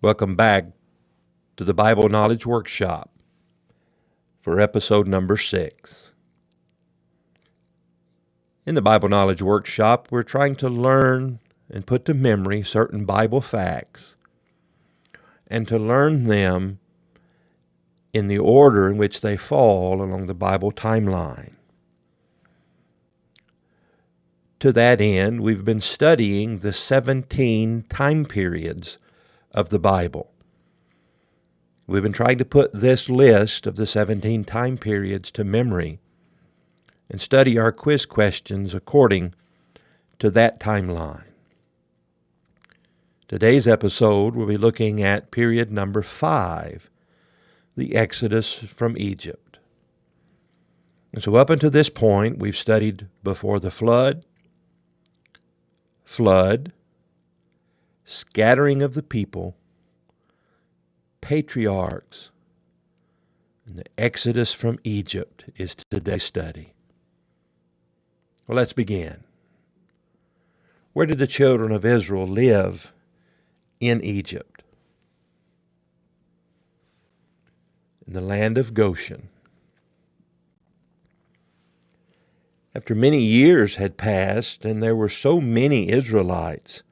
Welcome back to the Bible Knowledge Workshop for episode number 6. In the Bible Knowledge Workshop, we're trying to learn and put to memory certain Bible facts and to learn them in the order in which they fall along the Bible timeline. To that end, we've been studying the 17 time periods of the Bible. We've been trying to put this list of the 17 time periods to memory and study our quiz questions according to that timeline. Today's episode, we'll be looking at period number 5, the Exodus from Egypt. And so up until this point, we've studied before the flood, scattering of the people, patriarchs, and the Exodus from Egypt is today's study. Well, let's begin. Where did the children of Israel live in Egypt? In the land of Goshen. After many years had passed and there were so many Israelites,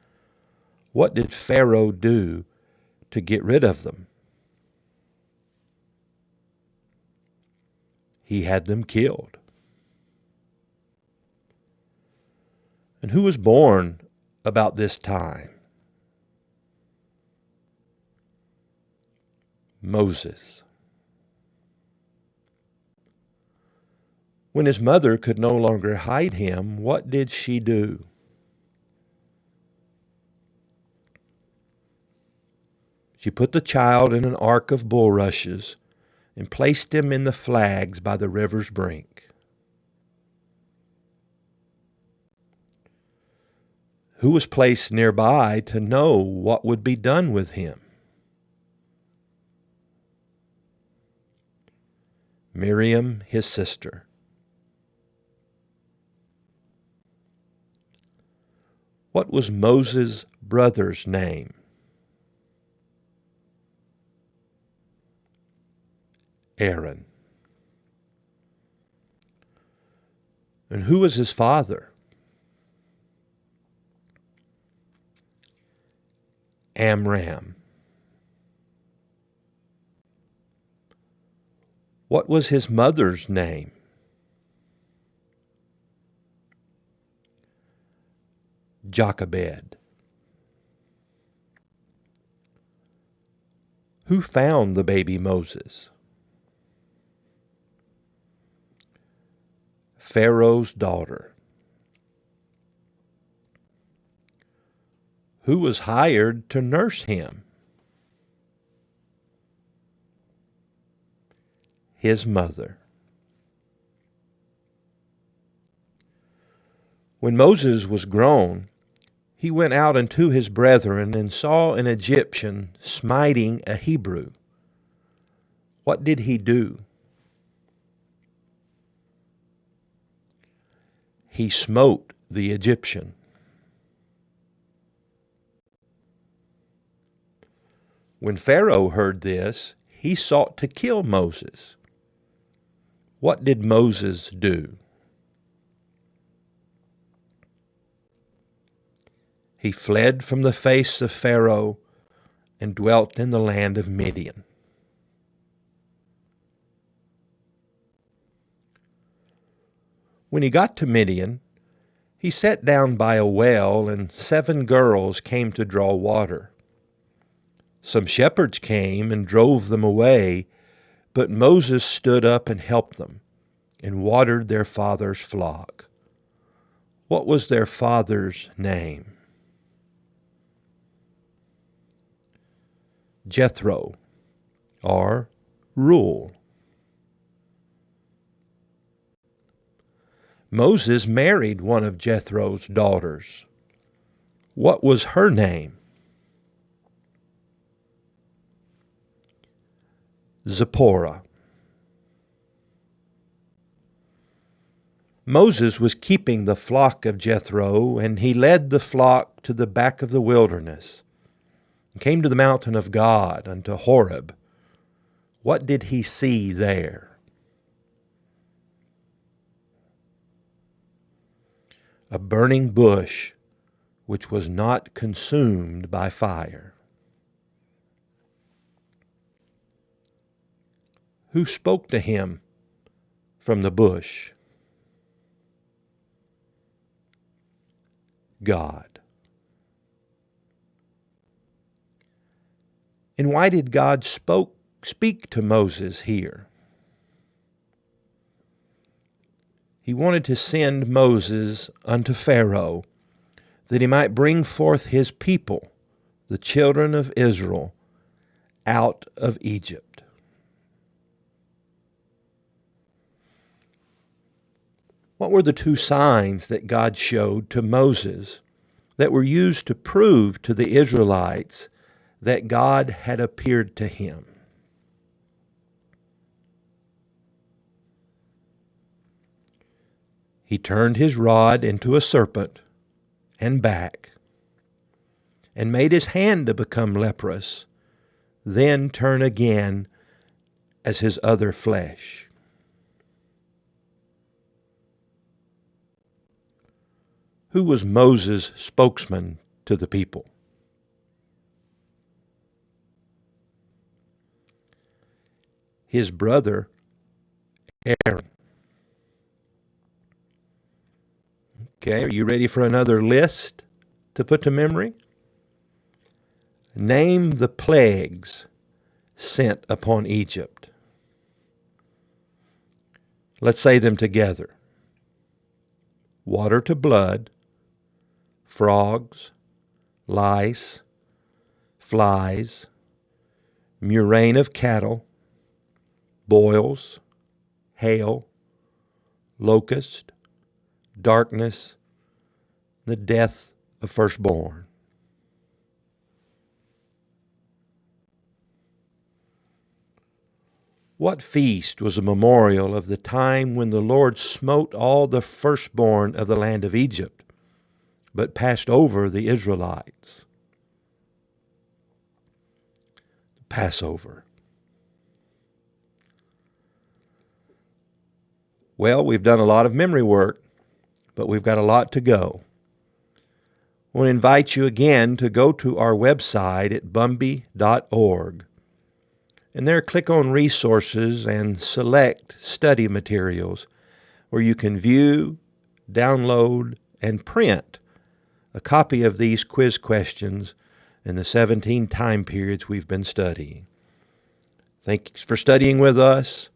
what did Pharaoh do to get rid of them? He had them killed. And who was born about this time? Moses. When his mother could no longer hide him, what did she do? She put the child in an ark of bulrushes and placed him in the flags by the river's brink. Who was placed nearby to know what would be done with him? Miriam, his sister. What was Moses' brother's name? Aaron. And who was his father? Amram. What was his mother's name? Jochebed. Who found the baby Moses? Pharaoh's daughter. Who was hired to nurse him? His mother. When Moses was grown, he went out unto his brethren and saw an Egyptian smiting a Hebrew. What did he do? He smote the Egyptian. When Pharaoh heard this, he sought to kill Moses. What did Moses do? He fled from the face of Pharaoh and dwelt in the land of Midian. When he got to Midian, he sat down by a well, and 7 girls came to draw water. Some shepherds came and drove them away, but Moses stood up and helped them and watered their father's flock. What was their father's name? Jethro, or Reuel. Moses married one of Jethro's daughters. What was her name? Zipporah. Moses was keeping the flock of Jethro, and he led the flock to the back of the wilderness. and came to the mountain of God, unto Horeb. What did he see there? A burning bush which was not consumed by fire. Who spoke to him from the bush? God. And why did God speak to Moses here? He wanted to send Moses unto Pharaoh, that he might bring forth his people, the children of Israel, out of Egypt. What were the two signs that God showed to Moses that were used to prove to the Israelites that God had appeared to him? He turned his rod into a serpent and back, and made his hand to become leprous, then turn again as his other flesh. Who was Moses' spokesman to the people? His brother Aaron. Okay, are you ready for another list to put to memory? Name the plagues sent upon Egypt. Let's say them together. Water to blood, frogs, lice, flies, murrain of cattle, boils, hail, locust, darkness, the death of firstborn. What feast was a memorial of the time when the Lord smote all the firstborn of the land of Egypt, but passed over the Israelites? Passover. Well, we've done a lot of memory work, but we've got a lot to go. I want to invite you again to go to our website at bumby.org. And there click on Resources and select Study Materials, where you can view, download, and print a copy of these quiz questions in the 17 time periods we've been studying. Thanks for studying with us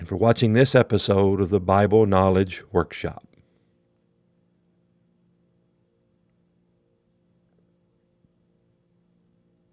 and for watching this episode of the Bible Knowledge Workshop.